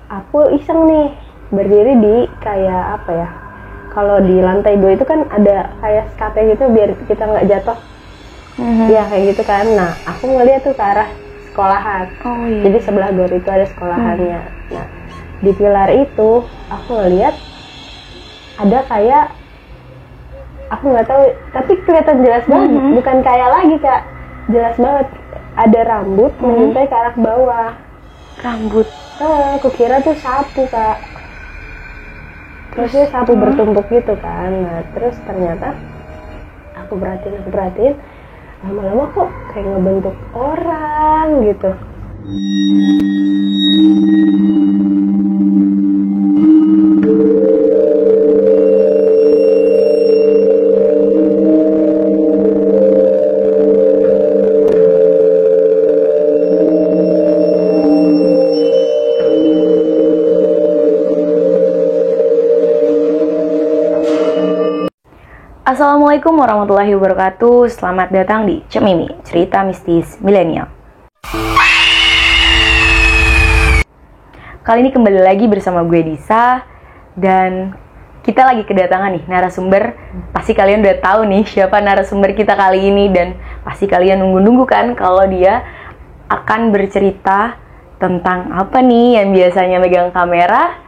aku iseng nih berdiri di kayak apa ya, kalau di lantai 2 itu kan ada kayak skate gitu biar kita nggak jatuh. Ya kayak gitu kan. Nah aku ngeliat tuh ke arah sekolahan. Jadi sebelah gor itu ada sekolahannya. Nah di pilar itu aku ngeliat ada kayak, aku nggak tahu tapi kelihatan jelas banget, bukan kayak lagi Kak, jelas banget ada rambut mengintai ke arah bawah. Rambut? Aku kira tuh sapu Kak, terusnya sapu bertumpuk gitu kan. Nah terus ternyata aku perhatiin lama-lama kok kayak ngebentuk orang gitu. Assalamualaikum warahmatullahi wabarakatuh. Selamat datang di Cemimi, cerita mistis milenial. Kali ini kembali lagi bersama gue Disa, dan kita lagi kedatangan nih narasumber. Pasti kalian udah tahu nih siapa narasumber kita kali ini, dan pasti kalian nunggu-nunggu kan kalau dia akan bercerita tentang apa nih yang biasanya megang kamera.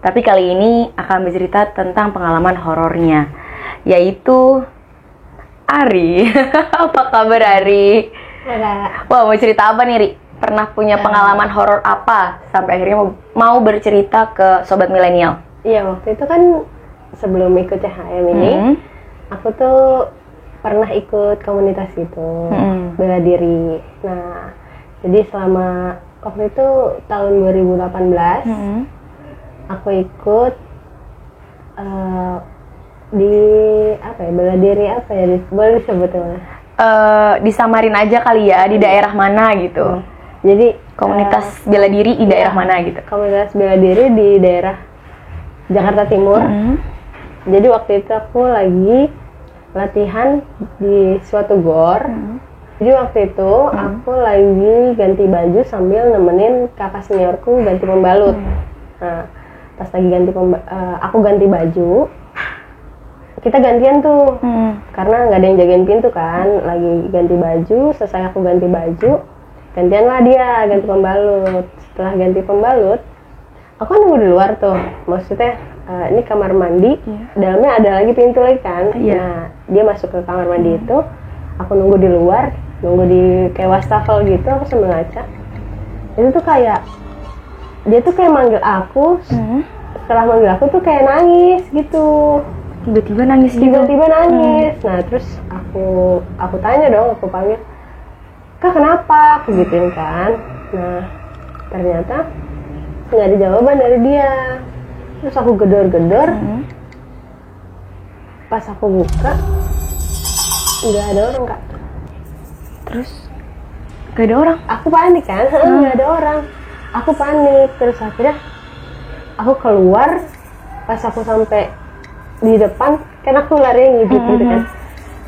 Tapi kali ini akan bercerita tentang pengalaman horornya, yaitu Ari. Apa kabar Ari? Wah, mau cerita apa nih Ri? Pernah punya pengalaman horor apa sampai akhirnya mau bercerita ke Sobat Milenial? Iya, waktu itu kan sebelum ikut CHM ini, aku tuh pernah ikut komunitas gitu, bela diri. Nah, jadi selama waktu itu tahun 2018, aku ikut di apa ya, bela diri apa ya, boleh disebut Disamarin aja kali ya, di daerah mana gitu. Jadi komunitas bela diri di daerah mana gitu? Komunitas bela diri di daerah Jakarta Timur. Jadi waktu itu aku lagi latihan di suatu gor. Jadi waktu itu aku lagi ganti baju sambil nemenin kakak seniorku ganti pembalut. Nah, pas lagi aku ganti baju, kita gantian tuh, karena nggak ada yang jagain pintu kan. Lagi ganti baju, selesai aku ganti baju, gantianlah dia ganti pembalut. Setelah ganti pembalut, aku kan nunggu di luar tuh, maksudnya ini kamar mandi, dalamnya ada lagi pintu lagi kan. Nah dia masuk ke kamar mandi itu, aku nunggu di luar, nunggu di kayak wastafel gitu, aku sambil ngaca. Itu tuh kayak dia tuh kayak manggil aku. Setelah manggil aku tuh kayak nangis gitu. Tiba-tiba nangis gitu? Tiba-tiba nangis. Nah terus aku tanya dong, aku panggil, Kak kenapa? Aku gituin kan. Nah ternyata nggak ada jawaban dari dia. Terus aku gedor-gedor, pas aku buka nggak ada orang Kak. Terus nggak ada orang? Aku panik kan, nggak ada orang. Aku panik. Terus akhirnya aku keluar. Pas aku sampai di depan, kan aku lari yang hidup gitu kan,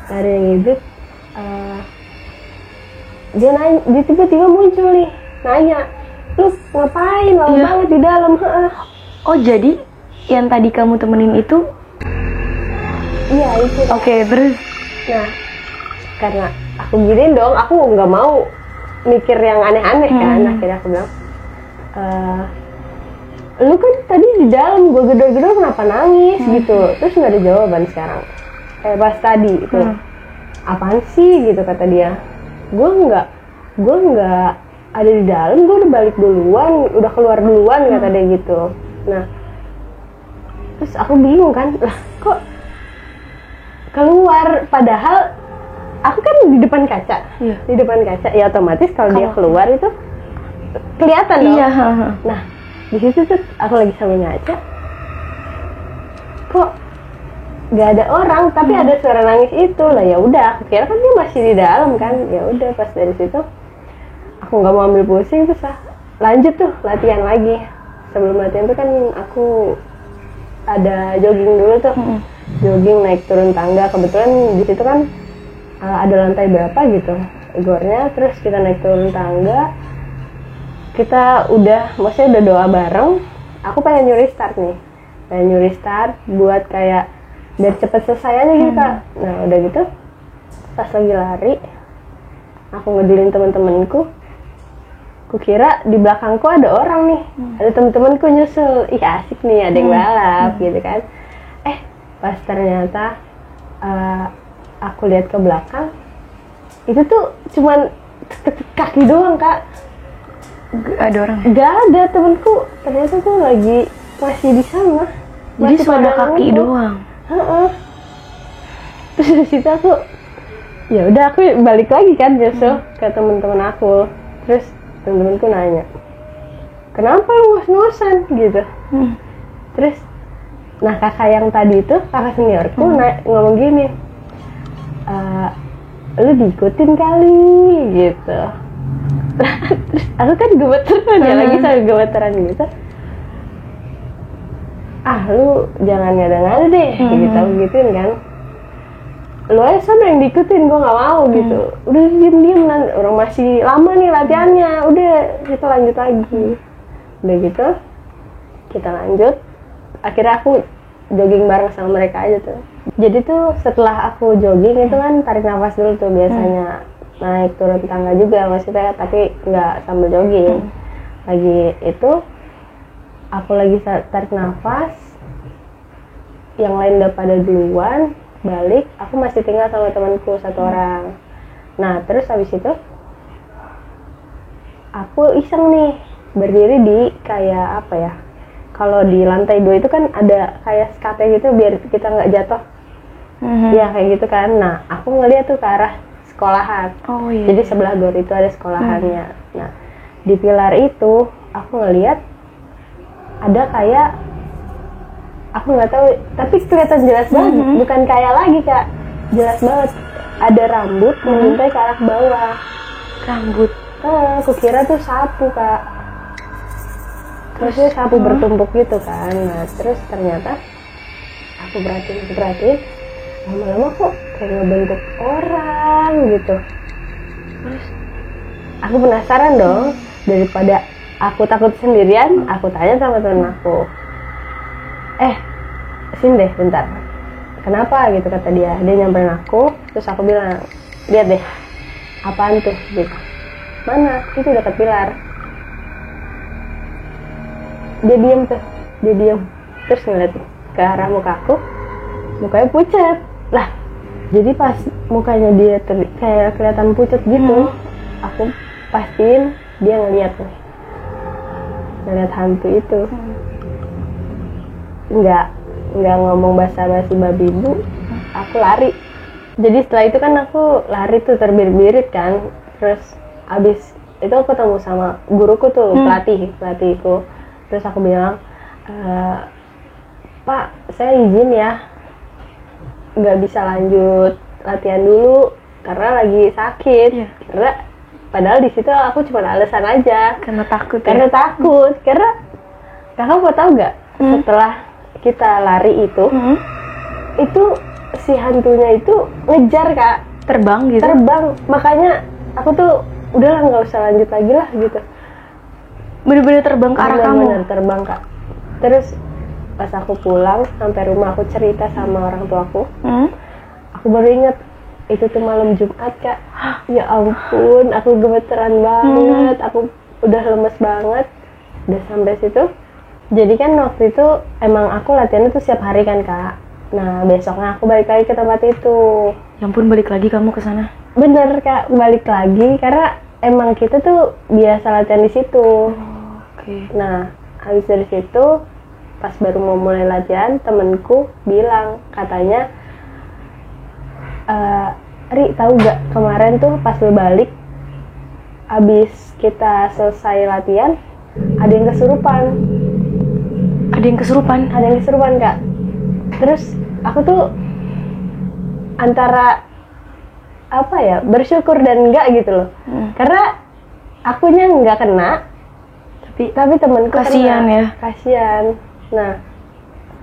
lari yang hidup. Dia tiba-tiba muncul nih, nanya, lu ngapain lama banget di dalam? Oh jadi yang tadi kamu temenin itu? Iya itu. Oke, terus? Nah karena aku giniin dong, aku nggak mau mikir yang aneh-aneh kan. Akhirnya aku bilang, lu kan tadi di dalam, gue gedor-gedor kenapa nangis gitu. Terus nggak ada jawaban sekarang. Kayak pas tadi itu, apaan sih gitu kata dia. Gue nggak ada di dalam, gue udah balik duluan, udah keluar duluan kata dia gitu. Nah terus aku bingung kan, lah kok keluar, padahal aku kan di depan kaca. Di depan kaca ya otomatis kalau dia keluar itu kelihatan dong. Nah di situ tuh aku lagi sambil ngaca, kok nggak ada orang tapi ada suara nangis itu. Lah ya udah, aku kira kan dia masih di dalam kan. Ya udah, pas dari situ aku nggak mau ambil pusing, terus lanjut tuh latihan lagi. Sebelum latihan tuh kan aku ada jogging dulu tuh, jogging naik turun tangga. Kebetulan di situ kan ada lantai berapa gitu gornya, terus kita naik turun tangga. kita maksudnya udah doa bareng. Aku pengen nyuri start nih, buat kayak biar cepet selesai aja gitu Kak. Nah udah gitu pas lagi lari aku ngedilin temen-temenku, kukira di belakangku ada orang nih, ada temen-temenku nyusul, ih asik nih ada yang balap gitu kan. Pas ternyata aku lihat ke belakang, itu tuh cuman kaki doang Kak. Ada orang? Gak ada, temenku ternyata tuh lagi masih di sana. Jadi cuma ada kaki doang. Terus dari situ aku, ya udah aku balik lagi kan besok ke temen-temen aku. Terus temen-temenku nanya, kenapa lu ngos-ngosan gitu? Terus, nah kakak yang tadi itu, kakak seniorku ngomong gini, lu diikutin kali gitu. Terus aku kan gemeteran ya, lagi sambil gemeteran gitu. Lu jangan ngada-ngada deh, gituin kan. Lu aja sana yang diikutin, gue nggak mau gitu. Udah diem orang masih lama nih latihannya, udah kita lanjut lagi. Udah gitu kita lanjut, akhirnya aku jogging bareng sama mereka aja tuh. Jadi tuh setelah aku jogging itu kan tarik nafas dulu tuh biasanya, naik turun tangga juga maksudnya, tapi nggak sambil jogging. Lagi itu aku lagi tarik nafas, yang lain udah pada duluan balik, aku masih tinggal sama temanku satu orang. Nah terus habis itu aku iseng nih berdiri di kayak apa ya, kalau di lantai 2 itu kan ada kayak skate gitu biar kita nggak jatuh. Ya kayak gitu kan. Nah aku ngeliat tuh ke arah sekolahan. Jadi sebelah gor itu ada sekolahannya. Nah di pilar itu aku ngeliat ada kayak, aku nggak tahu tapi kelihatan jelas banget, bukan kayak lagi Kak, jelas banget ada rambut mengintai ke arah bawah. Rambut? Aku kira tuh sapu Kak, terusnya sapu bertumpuk gitu kan. Nah terus ternyata aku perhatiin lama-lama kok kayak ngebentuk orang gitu. Terus aku penasaran dong, daripada aku takut sendirian, aku tanya sama temen aku, sini deh bentar, kenapa gitu kata dia nyamperin aku. Terus aku bilang, lihat deh apaan tuh gitu. Mana? Itu dekat pilar. Dia diem terus ngeliat ke arah mukaku, mukanya pucat lah. Jadi pas mukanya dia kayak kelihatan pucat gitu, aku pastiin dia ngeliat hantu itu. Nggak ngomong basa-basi babi bu, aku lari. Jadi setelah itu kan aku lari tuh terbirit-birit kan. Terus abis itu aku ketemu sama guruku tuh, pelatihku. Terus aku bilang, Pak saya izin ya, nggak bisa lanjut latihan dulu karena lagi sakit. Karena padahal di situ aku cuma alasan aja, karena takut. Karena kakak mau tahu nggak, setelah kita lari itu si hantunya itu ngejar Kak, terbang gitu. Makanya aku tuh udahlah nggak usah lanjut lagi lah gitu. Bener-bener terbang ke arah kamu. Bener terbang Kak. Terus pas aku pulang sampai rumah, aku cerita sama orang tuaku. Aku baru inget itu tuh malam Jumat Kak. Ya ampun, aku gemeteran banget. Aku udah lemes banget. Udah sampai situ. Jadi kan waktu itu emang aku latihannya tuh setiap hari kan Kak. Nah besoknya aku balik lagi ke tempat itu. Ya ampun, balik lagi kamu ke sana? Bener Kak, balik lagi karena emang kita tuh biasa latihan di situ. Nah habis dari situ pas baru mau mulai latihan, temenku bilang katanya, Ri tahu gak kemarin tuh pas lu balik, abis kita selesai latihan ada yang kesurupan. Ada yang kesurupan Kak. Terus aku tuh antara apa ya, bersyukur dan enggak gitu loh. Karena akunya nggak kena, tapi temanku kasihan kena. Ya. Kasihan. Nah,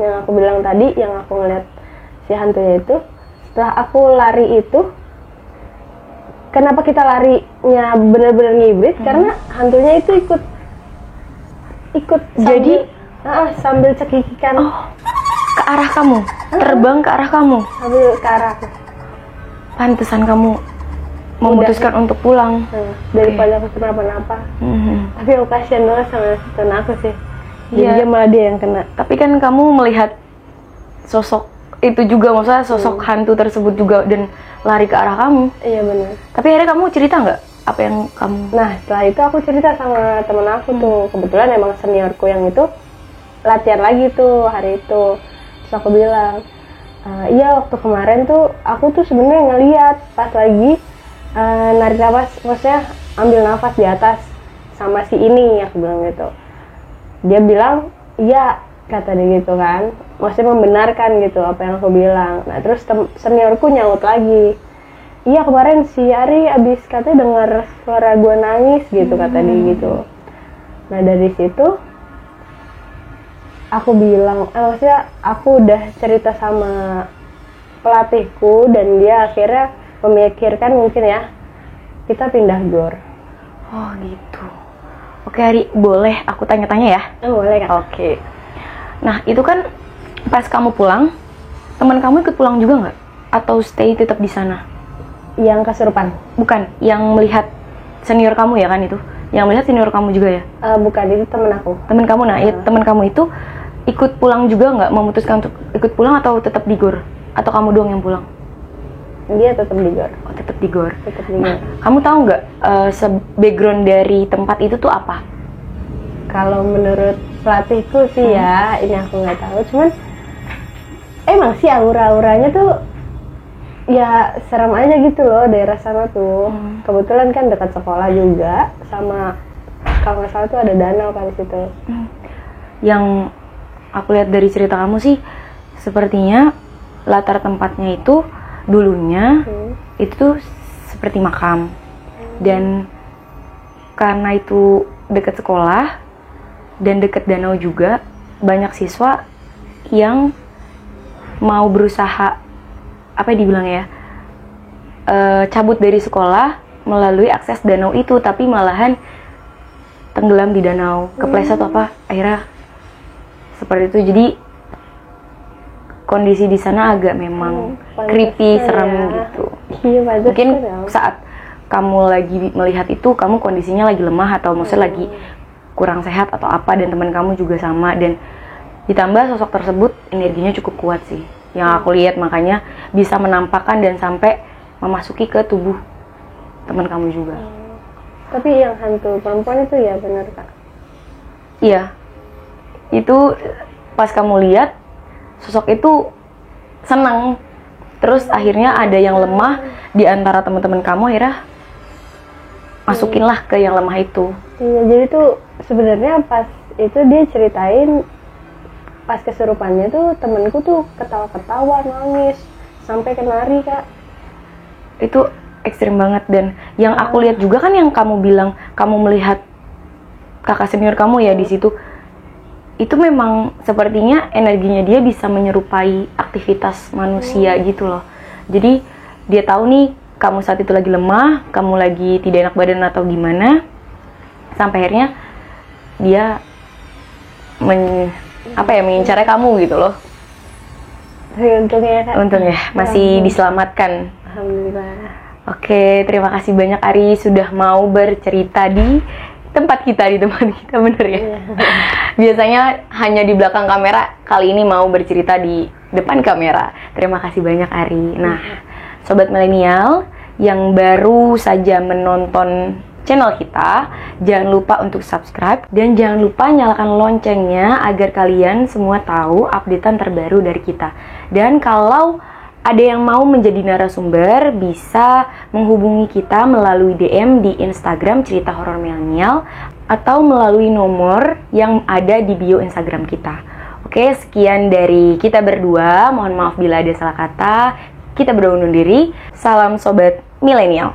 yang aku bilang tadi, yang aku ngeliat si hantunya itu, setelah aku lari itu, kenapa kita larinya benar-benar ngibrit? Karena hantunya itu ikut ikut Jadi sambil cekikikan. Ke arah kamu, terbang ke arah kamu. Sambil ke arah aku. Pantesan kamu memutuskan untuk pulang. Daripada aku kenapa-napa. Tapi aku kasihan banget sama temen aku sih. Jadi Iya. dia malah dia yang kena. Tapi kan kamu melihat sosok itu juga, maksudnya sosok hantu tersebut juga dan lari ke arah kamu. Iya benar. Tapi akhirnya kamu cerita nggak apa yang kamu? Nah setelah itu aku cerita sama temen aku tuh. Kebetulan emang seniorku yang itu latihan lagi tuh hari itu. Terus aku bilang, iya waktu kemarin tuh aku tuh sebenarnya ngeliat pas lagi narik nafas, maksudnya ambil nafas di atas sama si ini, aku bilang gitu. Dia bilang, iya kata dia gitu kan, maksudnya membenarkan gitu apa yang aku bilang. Nah terus seniorku nyaut lagi, iya kemarin si Ari abis katanya dengar suara gue nangis gitu kata dia gitu. Nah dari situ aku bilang, maksudnya aku udah cerita sama pelatihku dan dia akhirnya memikirkan mungkin ya kita pindah gor. Oh gitu. Oke Ari, boleh aku tanya-tanya ya? Boleh kan? Oke. Nah itu kan pas kamu pulang, teman kamu ikut pulang juga nggak? Atau stay tetap di sana? Yang kesurupan? Bukan, yang melihat senior kamu ya kan itu? Yang melihat senior kamu juga ya? Bukan, itu temen aku. Teman kamu, nah teman kamu itu ikut pulang juga nggak? Memutuskan untuk ikut pulang atau tetap di gor? Atau kamu doang yang pulang? Dia tetap di gor. Oh tetap di gor. Tetap di gor. Kamu tahu nggak background dari tempat itu tuh apa? Kalau menurut pelatihku sih ya, ini aku nggak tahu. Cuman emang sih aura-auranya tuh ya serem aja gitu loh daerah sana tuh. Kebetulan kan dekat sekolah juga, sama kalau nggak salah tuh ada danau kan di situ. Yang aku lihat dari cerita kamu sih, sepertinya latar tempatnya itu dulunya itu tuh seperti makam. Dan karena itu dekat sekolah dan dekat danau juga, banyak siswa yang mau berusaha apa dibilang ya, cabut dari sekolah melalui akses danau itu, tapi malahan tenggelam di danau, kepleset apa, akhirnya seperti itu. Jadi kondisi di sana agak memang creepy, serem gitu. Iya, mungkin saat kamu lagi melihat itu, kamu kondisinya lagi lemah atau maksudnya lagi kurang sehat atau apa, dan teman kamu juga sama, dan ditambah sosok tersebut energinya cukup kuat sih yang aku lihat, makanya bisa menampakkan dan sampai memasuki ke tubuh teman kamu juga. Tapi yang hantu perempuan itu ya benar Kak? Iya, itu pas kamu lihat sosok itu senang, terus akhirnya ada yang lemah di antara teman-teman kamu, akhirnya masukinlah ke yang lemah itu. Iya, jadi tuh sebenarnya pas itu dia ceritain pas kesurupannya tuh temenku tuh ketawa-ketawa, nangis sampai kenari Kak. Itu ekstrim banget. Dan yang aku lihat juga kan yang kamu bilang kamu melihat kakak senior kamu ya di situ, itu memang sepertinya energinya dia bisa menyerupai aktivitas manusia gitu loh. Jadi dia tahu nih kamu saat itu lagi lemah, kamu lagi tidak enak badan atau gimana, sampai akhirnya dia mengincarnya kamu gitu loh. Untungnya Kak. Untung ya masih diselamatkan. Alhamdulillah. Oke, terima kasih banyak Ari sudah mau bercerita di tempat kita, di tempat kita, bener ya? Biasanya hanya di belakang kamera, kali ini mau bercerita di depan kamera. Terima kasih banyak Ari. Nah, Sobat Milenial yang baru saja menonton channel kita, jangan lupa untuk subscribe dan jangan lupa nyalakan loncengnya agar kalian semua tahu updatean terbaru dari kita. Dan kalau ada yang mau menjadi narasumber, bisa menghubungi kita melalui DM di Instagram Cerita Horor Milenial atau melalui nomor yang ada di bio Instagram kita. Oke, sekian dari kita berdua. Mohon maaf bila ada salah kata. Kita berdua undur diri. Salam Sobat Milenial.